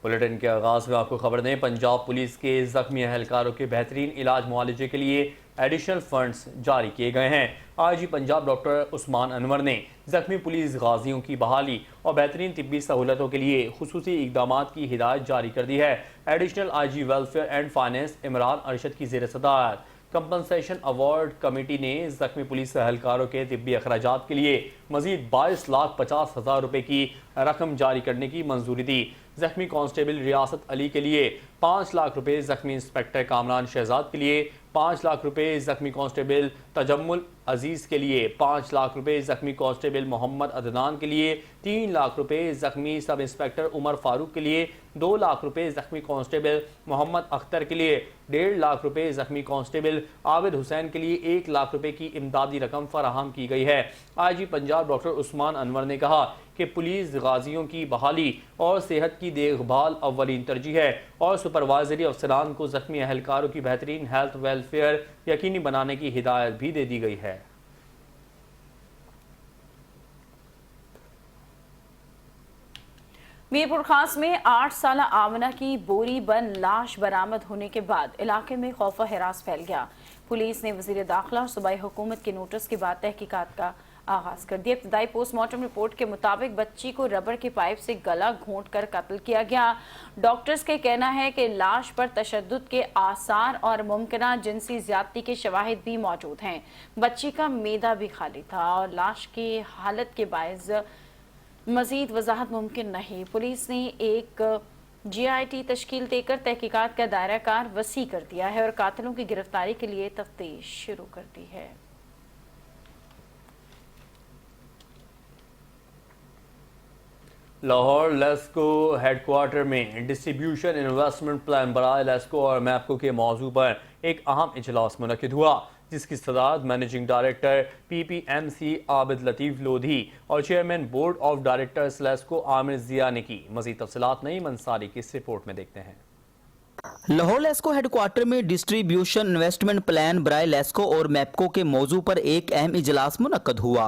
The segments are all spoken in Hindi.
बुलेटिन के आगाज़ में आपको खबर दें, पंजाब पुलिस के जख्मी अहलकारों के बेहतरीन इलाज मुआलजे के लिए एडिशनल फंड्स जारी किए गए हैं। आज ही पंजाब डॉक्टर उस्मान अनवर ने जख्मी पुलिस गाजियों की बहाली और बेहतरीन तिब्बी सहूलतों के लिए खुसूसी इकदाम की हिदायत जारी कर दी है। Additional IG welfare and finance Imran Arshad की ज़ेर सदारत कंपनसेशन अवार्ड कमेटी ने जख्मी पुलिस अहलकारों के तिब्बी अखराजात के लिए मजीद 22,50,000 रुपये की रकम जारी करने की मंजूरी दी। जख्मी कांस्टेबल रियासत अली के लिए 5 लाख रुपये, जख्मी इंस्पेक्टर कामरान शहजाद के लिए 5 लाख रुपये, जख्मी कांस्टेबल तजम्मुल अजीज़ के लिए 5 लाख रुपये, जख्मी कांस्टेबल मोहम्मद अदनान के लिए 3 लाख रुपये, जख्मी सब इंस्पेक्टर उमर फारूक के लिए 2 लाख रुपये, जख्मी कांस्टेबल मोहम्मद अख्तर के लिए 1.5 लाख रुपये, जख्मी कांस्टेबल आबिद हुसैन के लिए 1 लाख रुपये की इमदादी रकम फराहम की गई है। IG पंजाब डॉक्टर उस्मान अनवर ने कहा कि पुलिस गाजियों की बहाली और सेहत की देखभाल अव्वलीन तरजीह है और सुपरवाइजरी अफसरान को जख्मी अहलकारों की बेहतरीन हेल्थ वेलफेयर यकीनी बनाने की हिदायत भी दे दी गई है। मीरपुर खास में 8 साल आमना की बोरी बंद लाश बरामद होने के बाद इलाके में खौफ व हिरास फैल गया। पुलिस ने वजीर दाखिला और सूबाई हुकूमत के नोटिस के बाद तहकीकात का आगाज कर दिया। इब्तदाई पोस्टमार्टम रिपोर्ट के मुताबिक बच्ची को रबड़ के पाइप से गला घोंट कर कत्ल किया गया। डॉक्टर्स के कहना है कि लाश पर तशद्दुद के आसार और मुमकिना जिनसी ज्यादती के शवाहिद भी मौजूद हैं। बच्ची का मेदा भी खाली था और लाश की हालत के बायस मजीद वजाहत मुमकिन नहीं। पुलिस ने एक GIT तश्कील देकर तहकीकात का दायरा कार वसी कर दिया है और कातिलों की गिरफ्तारी के लिए तफ्तीश शुरू कर दी है। लाहौर लेस्को हेडक्वार्टर में डिस्ट्रीब्यूशन इन्वेस्टमेंट प्लान बराए लेस्को और मैप्को के मौजू पर एक अहम इजलास मुनक्किद हुआ, जिसकी सदारत managing director PPMC Abid Latif Lodhi और chairman board of directors LESCO Amir Zia ने की। मज़ीद तफसीलात नईम अंसारी की इस रिपोर्ट में देखते हैं। लाहौर लेस्को हेडक्वार्टर में डिस्ट्रीब्यूशन इन्वेस्टमेंट प्लान बराए लेस्को और मैप्को के मौजू पर एक अहम इजलास मुनक्कद हुआ,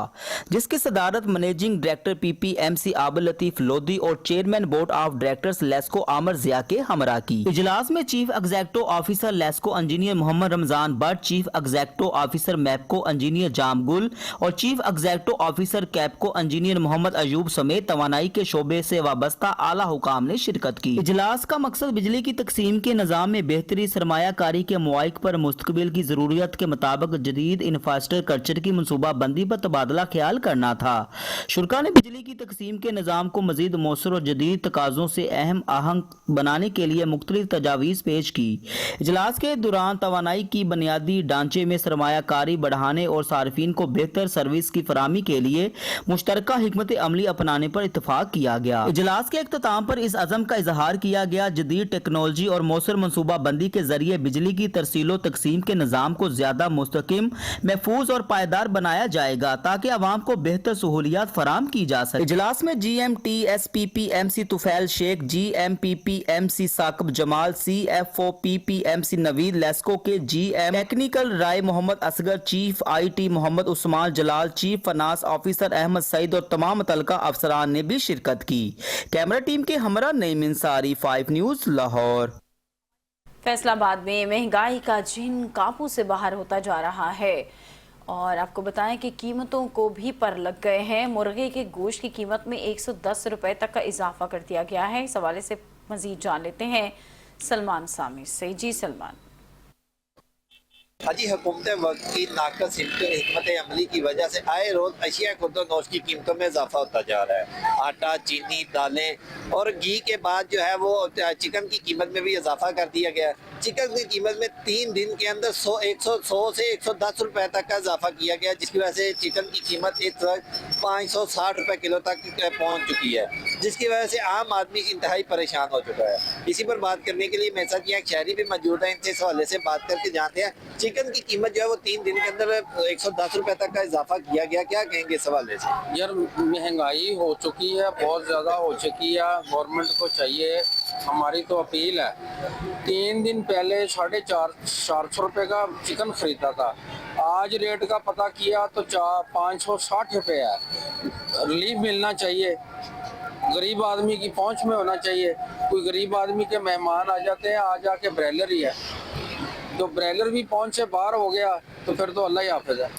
जिसकी सदारत managing director PPMC Abid Latif Lodhi और chairman board of directors LESCO Amir Zia के हमरा की। इजलास में chief executive officer LESCO engineer Mohammad Ramzan Bhatt, chief executive officer MEPCO engineer Jamgul और chief executive officer KAPCO engineer Mohammad Ayub समेत तवानाई के शोबे से वाबस्ता आला हुकाम ने शिरकत की। इजलास का मकसद बिजली की तकसीम के निज़ाम में बेहतरी, सरमायाकारी के मवाक़ पर मुस्तकबिल की ज़रूरियत के मुताबिक जदीद इंफ्रास्ट्रक्चर की मनसूबा बंदी पर तबादला ख्याल करना था। शुरा ने बिजली की तकसीम के निज़ाम को मज़ीद मौसर और जदीद तकाज़ों से अहम आहंग बनाने के लिए मुख्तलिफ तजावीज़ पेश की। इजलास के दौरान तवानाई की बुनियादी ढांचे में सरमायाकारी बढ़ाने और सार्फिन को बेहतर सर्विस की फराहमी के लिए मुश्तरका हिकमत अमली अपनाने पर इतफाक किया गया। इजलास के इख्तिताम पर इस अज़म का इजहार किया गया, जदीद टेक्नोलॉजी और मौसर मनसूबा बंदी के जरिए बिजली की तरसीलो तकसीम के निज़ाम को ज्यादा मुस्तकिम, महफूज और पायदार बनाया जाएगा ताकि अवाम को बेहतर सहूलियात फराम की जा सके। इजलास में GMT SPPMC Tufail Sheikh, GMPPMC Saqib Jamal, CFO PPMC Naveed, LESCO के GM technical Rai Mohammad Asghar, chief IT Mohammad Usman Jalal, chief finance officer Ahmed Saeed और तमाम मुतल्लिका अफसरान ने भी शिरकत की। कैमरा टीम के हमरा नईम अंसारी, 5 न्यूज़ लाहौर। फैसलाबाद में महंगाई का जिन काबू से बाहर होता जा रहा है और आपको बताएं कि कीमतों को भी पर लग गए हैं। मुर्गे के गोश्त की कीमत में 110 रुपए तक का इजाफा कर दिया गया है। इस हवाले से मजीद जान लेते हैं सलमान सामी से। जी सलमान। हाजी हुकूमत वक्त की नाकस हिकमत अमली की वजह से आए रोज अशिया खुर्दोनोश की कीमतों में इजाफा होता जा रहा है। आटा, चीनी, दालें और घी के बाद जो है वो चिकन की कीमत में भी इजाफा कर दिया गया। चिकन की कीमत में 3 दिन के अंदर 100 से 110 रुपए तक का इजाफा किया गया, जिसकी वजह से चिकन की कीमत इस वक्त 560 रुपए किलो तक पहुँच चुकी है, जिसकी वजह से आम आदमी इंतहाई परेशान हो चुका है। इसी पर बात करने के लिए मेरे साथ यहाँ एक शहरी भी मौजूद है, इनसे इस हवाले से बात करके जानते हैं। चिकन की कीमत जो है वो 3 दिन के अंदर 110 रुपए तक का इजाफा किया गया, क्या कहेंगे इस हवाले से? यार महंगाई हो चुकी है, बहुत ज़्यादा हो चुकी है। गवर्नमेंट को चाहिए, हमारी तो अपील है, 3 दिन पहले 450 रुपये का चिकन खरीदा था, आज रेट का पता किया तो 560 रुपये है। रिलीफ मिलना चाहिए, गरीब आदमी की पहुंच में होना चाहिए। कोई गरीब आदमी के मेहमान आ जाते हैं, आ जाके ब्रेलर ही है, तो ब्रेलर भी पहुंच से बाहर हो गया तो फिर तो अल्लाह ही हाफिज है।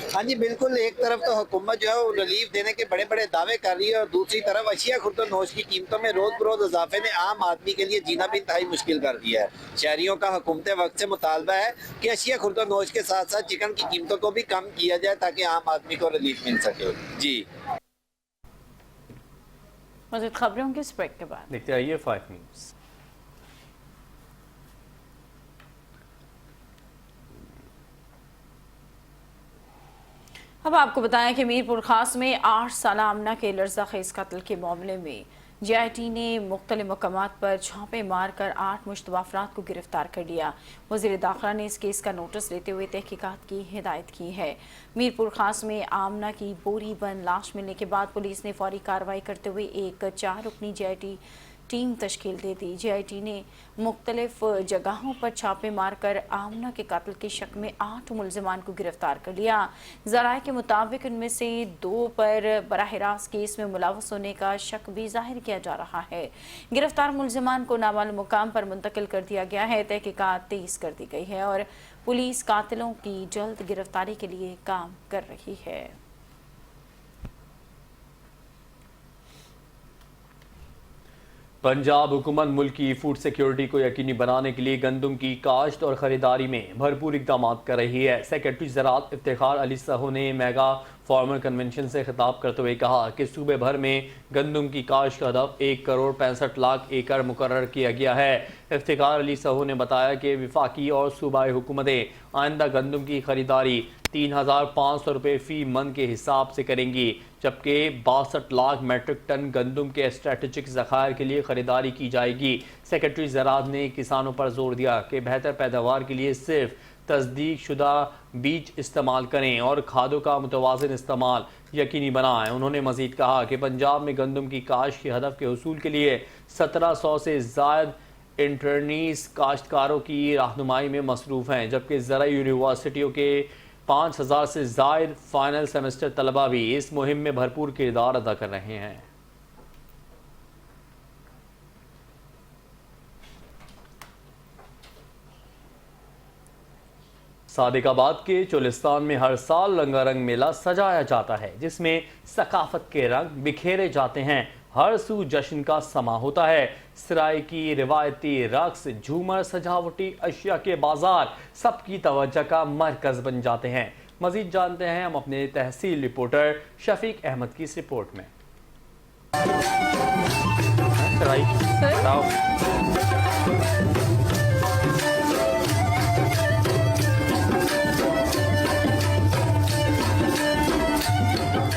हाँ जी बिल्कुल, एक तरफ तो हुकूमत जो है वो रिलीफ देने के बड़े बड़े दावे कर रही है और दूसरी तरफ अशिया खुर्द-ओ-नोश की कीमतों में रोज बरोज इजाफे ने आम आदमी के लिए जीना भी इंतहाई मुश्किल कर दिया है। शहरियों का हुकूमत वक्त से मुतालबा है कि अशिया खुर्द-ओ-नोश के साथ साथ चिकन की कीमतों को भी कम किया जाए ताकि आम आदमी को रिलीफ मिल सके। जी मज़ीद खबरों के इस ब्रेक के बाद देखते रहिए 5 न्यूज़। अब आपको बताएं कि मीरपुर खास में 8 साल आमना के लर्ज़ाखेज़ कत्ल के मामले में JIT ने मुख्तलिफ मकामात पर छापे मार कर 8 मुश्तबा अफराद को गिरफ्तार कर लिया। वज़ीर दाखिला ने इस केस का नोटिस लेते हुए तहकीकात की हिदायत की है। मीरपुर खास में आमना की बोरी बंद लाश मिलने के बाद पुलिस ने फौरी कार्रवाई करते हुए एक 4 रुकनी JIT टीम तश्कील दे दी। JIT ने मुख्तलिफ जगहों पर छापे मारकर आमना के कत्ल के शक में 8 मुलजमान को गिरफ्तार कर लिया। ज़राए के मुताबिक इनमें से 2 पर बराह रास्त केस में मुलव्वस होने का शक भी जाहिर किया जा रहा है। गिरफ्तार मुलजमान को नामालूम मुकाम पर मुंतकिल कर दिया गया है। तहकीकात तेज कर दी गई है और पुलिस कातिलों की जल्द गिरफ्तारी के लिए काम कर रही है। पंजाब हुकूमत मुल्क की फूड सिक्योरिटी को यकीनी बनाने के लिए गंदम की काश्त और ख़रीदारी में भरपूर इक़दाम कर रही है। सेक्रेटरी ज़राअत इफ्तिखार अली साहू ने मेगा फार्मर कन्वेंशन से खिताब करते हुए कहा कि सूबे भर में गंदम की काश्त का हदफ 1 करोड़ 65 लाख एकड़ मुकर्रर किया गया है। इफ्तिखार अली साहू ने बताया कि विफाकी और सूबाई हुकूमतें आइंदा गंदम की खरीदारी 3,500 रुपये फ़ी मन के हिसाब से करेंगी, जबकि 62 लाख मेट्रिक टन गंदम के स्ट्रेटेजिक ज़खायर के लिए खरीदारी की जाएगी। सेक्रेटरी ज़राअत ने किसानों पर जोर दिया कि बेहतर पैदावार के लिए सिर्फ तस्दीक शुदा बीज इस्तेमाल करें और खादों का मुतवाज़िन इस्तेमाल यकीनी बनाएं। उन्होंने मज़ीद कहा कि पंजाब में गंदम की काश्त के हदफ के हसूल के लिए 1700 से ज़ायद इंटर्नीस काश्तकारों की रहनुमाई में मसरूफ़ हैं, जबकि ज़राई यूनिवर्सिटियों के 5,000 से ज़ायद फाइनल सेमेस्टर तलबा भी इस मुहिम में भरपूर किरदार अदा कर रहे हैं। सादिकाबाद के चोलिस्तान में हर साल रंगारंग मेला सजाया जाता है, जिसमें सकाफत के रंग बिखेरे जाते हैं। हर सू जश्न का समा होता है। सराय की रिवायती रक्स, झूमर, सजावटी अशिया के बाजार सबकी तवज्जो का मरकज बन जाते हैं। मजीद जानते हैं हम अपने तहसील रिपोर्टर शफीक अहमद की इस रिपोर्ट में।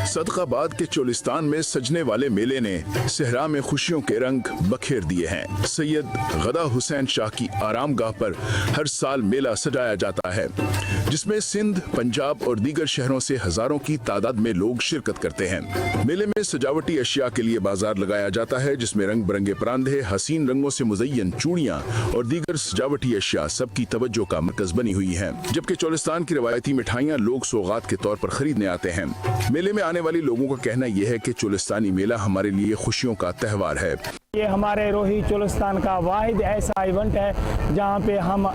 सदकाबाद के चोलिस्तान में सजने वाले मेले ने सहरा में खुशियों के रंग बखेर दिए हैं। सैयद गदा हुसैन शाह की आरामगाह पर हर साल मेला सजाया जाता है, जिसमें सिंध, पंजाब और दीगर शहरों से हजारों की तादाद में लोग शिरकत करते हैं। मेले में सजावटी अशिया के लिए बाजार लगाया जाता है, जिसमें रंग बिरंगे परांधे, हसीन रंगों से मुज़य्यन चूड़ियां और दीगर सजावटी अशिया सबकी तवज्जो का मरकज बनी हुई है। जबकि चोलिस्तान की रवायती मिठाइयाँ लोग सौगात के तौर पर खरीदने आते हैं। मेले में आने वाली लोगों का कहना यह है कि चोलिस्तानी मेला हमारे लिए खुशियों का त्यौहार है। ये हमारे रोही चोलिस्तान का वाहिद ऐसा इवेंट है जहाँ पे हम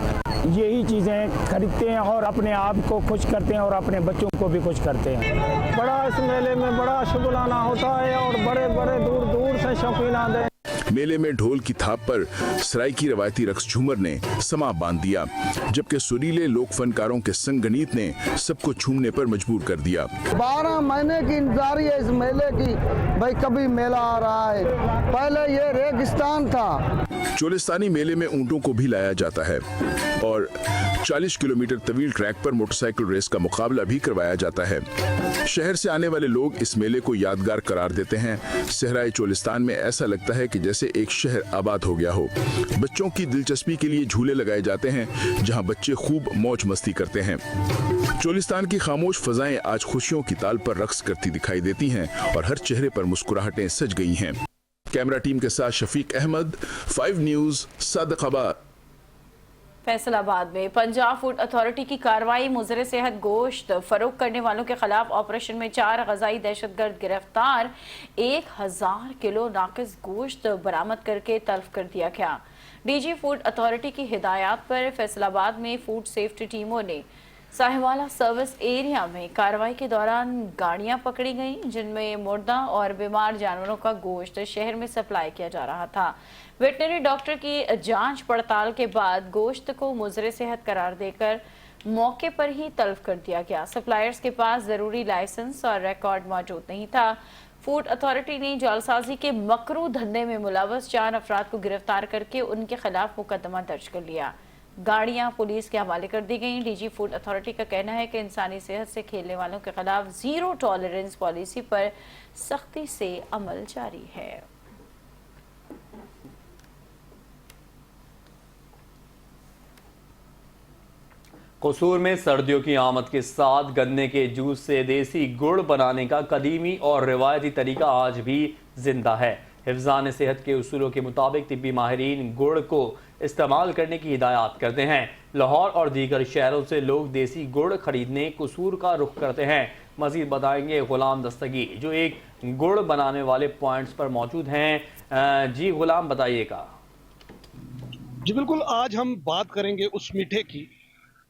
यही चीज़ें खरीदते हैं और अपने आप को खुश करते हैं और अपने बच्चों को भी खुश करते हैं। बड़ा इस मेले में बड़ा शुगलाना होता है और बड़े बड़े दूर दूर से शौकीन आते हैं। मेले में ढोल की थाप पर सराय की रवायती रक्स झूमर ने समा बांध दिया, जबकि सुरीले लोक फनकारों के संगनीत ने सबको झूमने पर मजबूर कर दिया। 12 महीने की इंतजार है इस मेले की, भाई कभी मेला आ रहा है। पहले ये रेगिस्तान था। चोलिस्तानी मेले में ऊंटों को भी लाया जाता है और 40 किलोमीटर तवील ट्रैक पर मोटरसाइकिल रेस का मुकाबला भी करवाया जाता है। शहर से आने वाले लोग इस मेले को यादगार करार देते हैं। सहराए चोलिस्तान में ऐसा लगता है कि जैसे एक शहर आबाद हो गया हो। बच्चों की दिलचस्पी के लिए झूले लगाए जाते हैं, जहां बच्चे खूब मौज मस्ती करते हैं। चोलिस्तान की खामोश फजाएं आज खुशियों की ताल पर रक्स करती दिखाई देती हैं और हर चेहरे पर मुस्कुराहटें सज गई हैं। कैमरा टीम के साथ शफीक अहमद, 5 न्यूज़, सादिकाबाद। फैसलाबाद में पंजाब फूड अथॉरिटी की कार्रवाई, मुजरे सेहत गोश्त फरोख्त करने वालों के खिलाफ ऑपरेशन में 4 गजाई दहशतगर्द गिरफ्तार, 1000 किलो नाकिस गोश्त बरामद करके तल्फ कर दिया गया। डीजी फूड अथॉरिटी की हिदायत पर फैसलाबाद में फूड सेफ्टी टीमों ने साहिवाला सर्विस एरिया में कार्रवाई के दौरान गाड़ियां पकड़ी गईं, जिनमें मुर्दा और बीमार जानवरों का गोश्त शहर में सप्लाई किया जा रहा था। वेटनरी डॉक्टर की जांच पड़ताल के बाद गोश्त को मुजरे सेहत करार देकर मौके पर ही तल्फ कर दिया गया। सप्लायर्स के पास जरूरी लाइसेंस और रिकॉर्ड मौजूद नहीं था। फूड अथॉरिटी ने जालसाजी के मकरू धंधे में मुलव्वस 4 अफराद को गिरफ्तार करके उनके खिलाफ मुकदमा दर्ज कर लिया। गाड़ियां पुलिस के हवाले कर दी गईं। डीजी फूड अथॉरिटी का कहना है कि इंसानी सेहत से खेलने वालों के खिलाफ जीरो टॉलरेंस पॉलिसी पर सख्ती से अमल जारी है। कसूर में सर्दियों की आमद के साथ गन्ने के जूस से देसी गुड़ बनाने का कदीमी और रिवायती तरीका आज भी जिंदा है। हिफ्ज़ान सेहत के उसूलों के मुताबिक तिब्बी माहिरीन गुड़ को इस्तेमाल करने की हिदायत करते हैं। लाहौर और दीगर शहरों से लोग देसी गुड़ खरीदने कसूर का रुख करते हैं। मजीद बताएंगे गुलाम दस्तगी, जो एक गुड़ बनाने वाले पॉइंट्स पर मौजूद हैं। जी गुलाम, बताइएगा। जी बिल्कुल, आज हम बात करेंगे उस मीठे की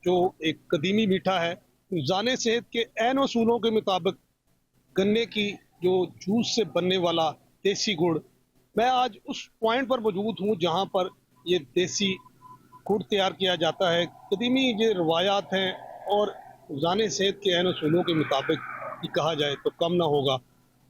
जो एक कदीमी मीठा है। हिफ्ज़ान सेहत के ऐन उसूलों के मुताबिक गन्ने की जो जूस से बनने वाला देसी गुड़, मैं आज उस पॉइंट पर मौजूद हूँ जहाँ पर ये देसी गुड़ तैयार किया जाता है। कदीमी ये रवायात हैं और हिफ्ज़ान सेहत के ऐन उसूलों के मुताबिक ये कहा जाए तो कम ना होगा।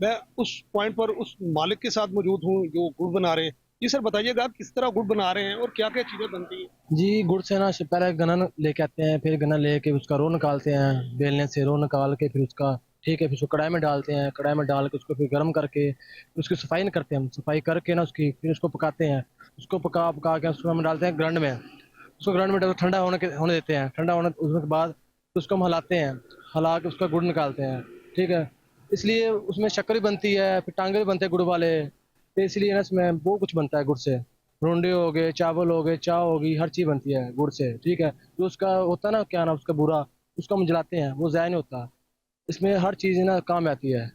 मैं उस पॉइंट पर उस मालिक के साथ मौजूद हूँ जो गुड़ बना रहे हैं। जी सर, बताइएगा आप किस तरह गुड़ बना रहे हैं और क्या क्या चीज़ें बनती हैं? जी, गुड़ से ना पहले गन्ना लेके आते हैं, फिर गन्ना लेके उसका रो निकालते हैं, बेलने से रो निकाल के फिर उसका ठीक है, फिर उसको कढ़ाई में डालते हैं, कढ़ाई में डाल के उसको फिर गर्म करके उसकी सफाई करते हैं हम। सफाई करके ना उसकी फिर उसको पकाते हैं। उसको पका पका के उसको हम डालते हैं ग्राइंड में। उसको ग्राइंड में डाल ठंडा होने देते हैं। ठंडा होने उसके बाद उसको हम हिलाते हैं, हिला के उसका गुड़ निकालते हैं। ठीक है, इसलिए उसमें शक्कर भी बनती है, फिर टांगे भी बनते हैं गुड़ वाले। तो इसलिए ना इसमें बहुत कुछ बनता है गुड़ से। रोंडे हो गए, चावल हो गए, चाय होगी, हर चीज़ बनती है गुड़ से। ठीक है, जो उसका होता है ना, क्या नाम उसका बुरा, उसको हम जलाते हैं, वो ज़ाया नहीं होता। इसमें हर चीज़ ना काम आती है।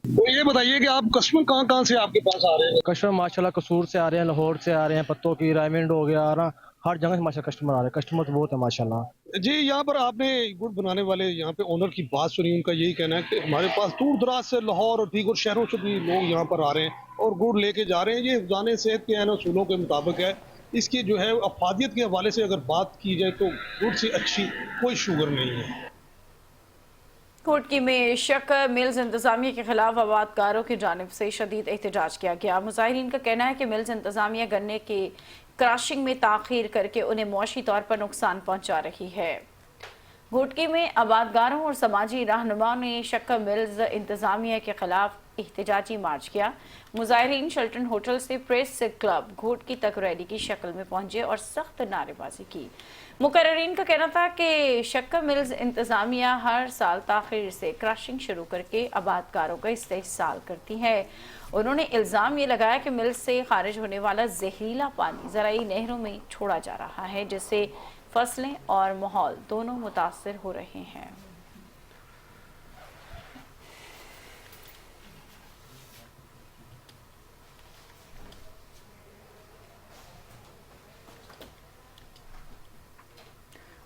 तो ये बताइए कि आप कस्टमर कहाँ कहाँ से आपके पास आ रहे हैं? कस्टमर माशाल्लाह कसूर से आ रहे हैं, लाहौर से आ रहे हैं, पत्तों की रायमंड हो गया ना, हर जगह से माशाल्लाह कस्टमर आ रहे हैं। कस्टमर तो बहुत है माशाल्लाह। जी, यहाँ पर आपने गुड़ बनाने वाले यहाँ पे ओनर की बात सुनी। उनका यही कहना है कि हमारे पास दूर दराज से लाहौर और दीगर शहरों से भी लोग यहाँ पर आ रहे हैं और गुड़ लेके जा रहे हैं। ये हिफ्ज़ान सेहत के ऐन उसूलों के मुताबिक है। इसकी जो है अफादियत के हवाले से अगर बात की जाए तो गुड़ से अच्छी कोई शुगर नहीं है। कोटकी में शक्कर मिल्स इंतजामिया के खिलाफ आबादकारों की जानिब से शदीद एहतजाज किया गया। मुजाहिरीन का कहना है कि मिल्स इंतजामिया गन्ने के क्रशिंग में ताख़ीर करके उन्हें मुआशी तौर पर नुकसान पहुंचा रही है। घोटकी में आबादगारों और समाजी रहनुमाओं ने शक्कर मिल्स इंतजामिया के खिलाफ एहतजाजी मार्च किया। मुजाहिरीन शेल्टन होटल से प्रेस क्लब घोटकी तक रैली की शक्ल में पहुंचे और सख्त नारेबाजी की। मुकर्रीन का कहना था कि शक्कर मिल्स इंतजामिया हर साल ताख़ीर से क्रशिंग शुरू करके आबादकारों का इस्तेहसाल करती है। उन्होंने इल्ज़ाम ये लगाया कि मिल्स से खारिज होने वाला जहरीला पानी ज़राई नहरों में छोड़ा जा रहा है, जिससे फसलें और माहौल दोनों मुतासर हो रहे हैं।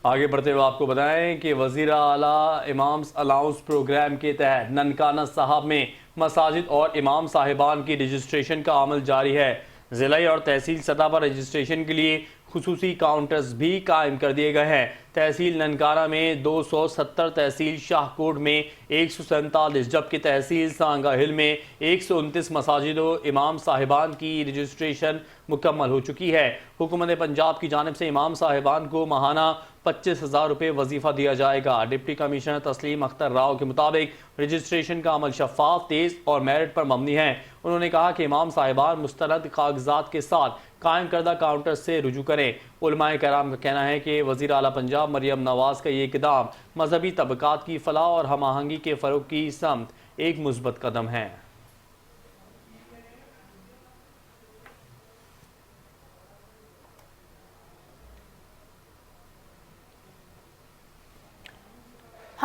आगे बढ़ते हुए आपको बताएं कि वज़ीर आला इमाम्स अलाउंस प्रोग्राम के तहत ननकाना साहब में मसाजिद और इमाम साहिबान की रजिस्ट्रेशन का अमल जारी है। ज़िला और तहसील सतह पर रजिस्ट्रेशन के लिए खुसूसी काउंटर्स भी कायम कर दिए गए हैं। तहसील ननकाना में 270, तहसील शाहकोट में 147, जबकि तहसील सांगा हिल में 129 मसाजिद और इमाम साहिबान की रजिस्ट्रेशन मुकम्मल हो चुकी है। हुकूमत पंजाब की जानिब से इमाम साहिबान को माहाना 25,000 रुपये वजीफ़ा दिया जाएगा। डिप्टी कमिश्नर तस्लीम अख्तर राव के मुताबिक रजिस्ट्रेशन का अमल शफाफ, तेज़ और मेरिट पर मबनी है। उन्होंने कहा कि इमाम साहिबान मुस्तनद कागजात के साथ कायम करदा काउंटर से रुजू करें। उलमाए कराम का कहना है कि वज़ीर आला पंजाब मरियम नवाज़ का ये इक़दाम मजहबी तबक़ात की फलाह और हम आहंगी के फ़रोग़ की समत एक मुस्बत कदम है।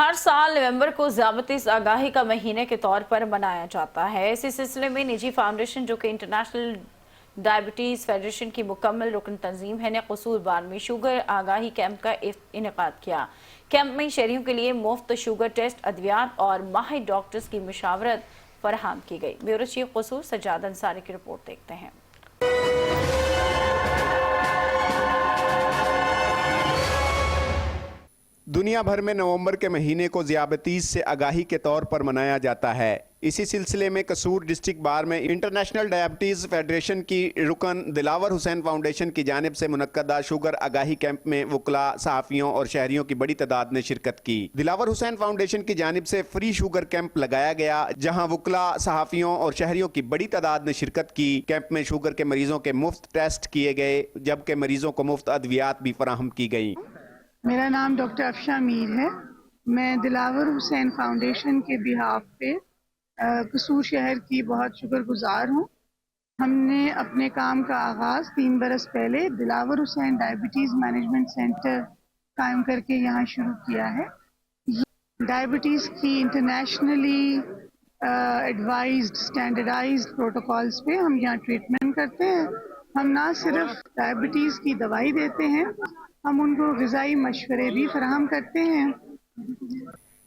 हर साल नवंबर को ज़ियाबतीस आगाही का महीने के तौर पर मनाया जाता है। इसी सिलसिले में निजी फाउंडेशन जो कि इंटरनेशनल डायबिटीज़ फेडरेशन की मुकम्मल रुकन तंजीम है ने कसूरबार में शुगर आगाही कैंप का इनेकाद किया। कैंप में शहरियों के लिए मुफ्त शुगर टेस्ट, अद्वियात और माहिर डॉक्टर्स की मशावरत फराहम की गई। ब्यूरो चीफ कसूर सजाद अंसारी की रिपोर्ट देखते हैं। दुनिया भर में नवंबर के महीने को ज़ियाबतीस से आगाही के तौर पर मनाया जाता है। इसी सिलसिले में कसूर डिस्ट्रिक्ट बार में इंटरनेशनल डायबिटीज़ फेडरेशन की रुकन दिलावर हुसैन फाउंडेशन की जानिब से मुनक्कदा शुगर आगाही कैंप में वकला, सहाफ़ियों और शहरियों की बड़ी तादाद ने शिरकत की। दिलावर हुसैन फाउंडेशन की जानिब से फ्री शुगर कैंप लगाया गया, जहां वकला, सहाफ़ियों और शहरियों की बड़ी तादाद ने शिरकत की। कैंप में शुगर के मरीजों के मुफ्त टेस्ट किए गए, जबकि मरीजों को मुफ्त अद्वियात भी फराहम की गई। मेरा नाम डॉक्टर अफशा मीर है। मैं दिलावर हुसैन फाउंडेशन के बिहाफ पे कसूर शहर की बहुत शुक्रगुजार हूँ। हमने अपने काम का आगाज़ 3 बरस पहले Dilawar Hussain diabetes management centre कायम करके यहाँ शुरू किया है। डायबिटीज़ की इंटरनेशनली एडवाइज्ड स्टैंडर्डाइज्ड प्रोटोकॉल्स पे हम यहाँ ट्रीटमेंट करते हैं। हम ना सिर्फ डायबिटीज़ की दवाई देते हैं, हम उनको ग़िज़ाई मशवरे भी फराहम करते हैं।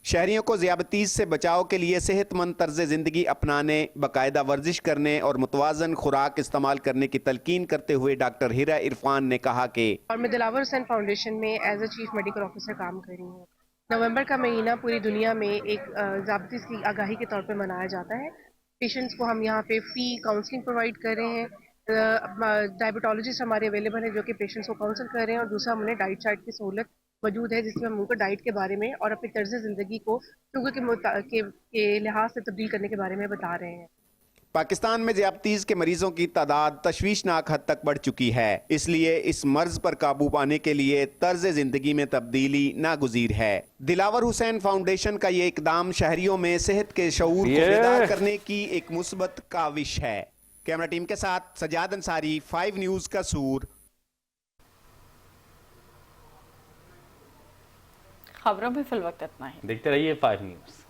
शहरियों को ज़ियाबतीस से बचाव के लिए सेहतमंद तर्ज ज़िंदगी अपनाने, बाकायदा वर्जिश करने और मुतवाज़न खुराक इस्तेमाल करने की तलकीन करते हुए डॉक्टर हिरा इरफान ने कहा कि और मैं दिलावर हुसैन फाउंडेशन में as a chief medical officer काम कर रही हूँ। नवंबर का महीना पूरी दुनिया में एक ज़ियाबतीस की आगाही के तौर पर मनाया जाता है। पेशेंट्स को हम यहाँ पे फ्री काउंसलिंग प्रोवाइड कर रहे हैं। डायबिटोलॉजिस्ट हमारे अवेलेबल हैं जो कि पेशेंट्स को काउंसल कर रहे हैं, और दूसरा हमने डाइट चार्ट की सहूलत मौजूद है जिसमें हम उनको डाइट के बारे में और अपनी तर्ज ज़िंदगी को शुगर के लिहाज से तब्दील करने के बारे में बता रहे हैं। पाकिस्तान में ज़ियाबतीस के मरीजों की तादाद तशवीशनाक हद तक बढ़ चुकी है, इसलिए इस मर्ज पर काबू पाने के लिए तर्ज ज़िंदगी में तब्दीली नागुज़ीर है। दिलावर हुसैन फाउंडेशन का ये इकदाम शहरियों में सेहत के शऊर को बेदार करने की एक मुस्बत काविश है। कैमरा टीम के साथ सजाद अंसारी, 5 न्यूज़ कसूर। खबरों में फिल वक्त इतना ही। देखते रहिए 5 न्यूज़।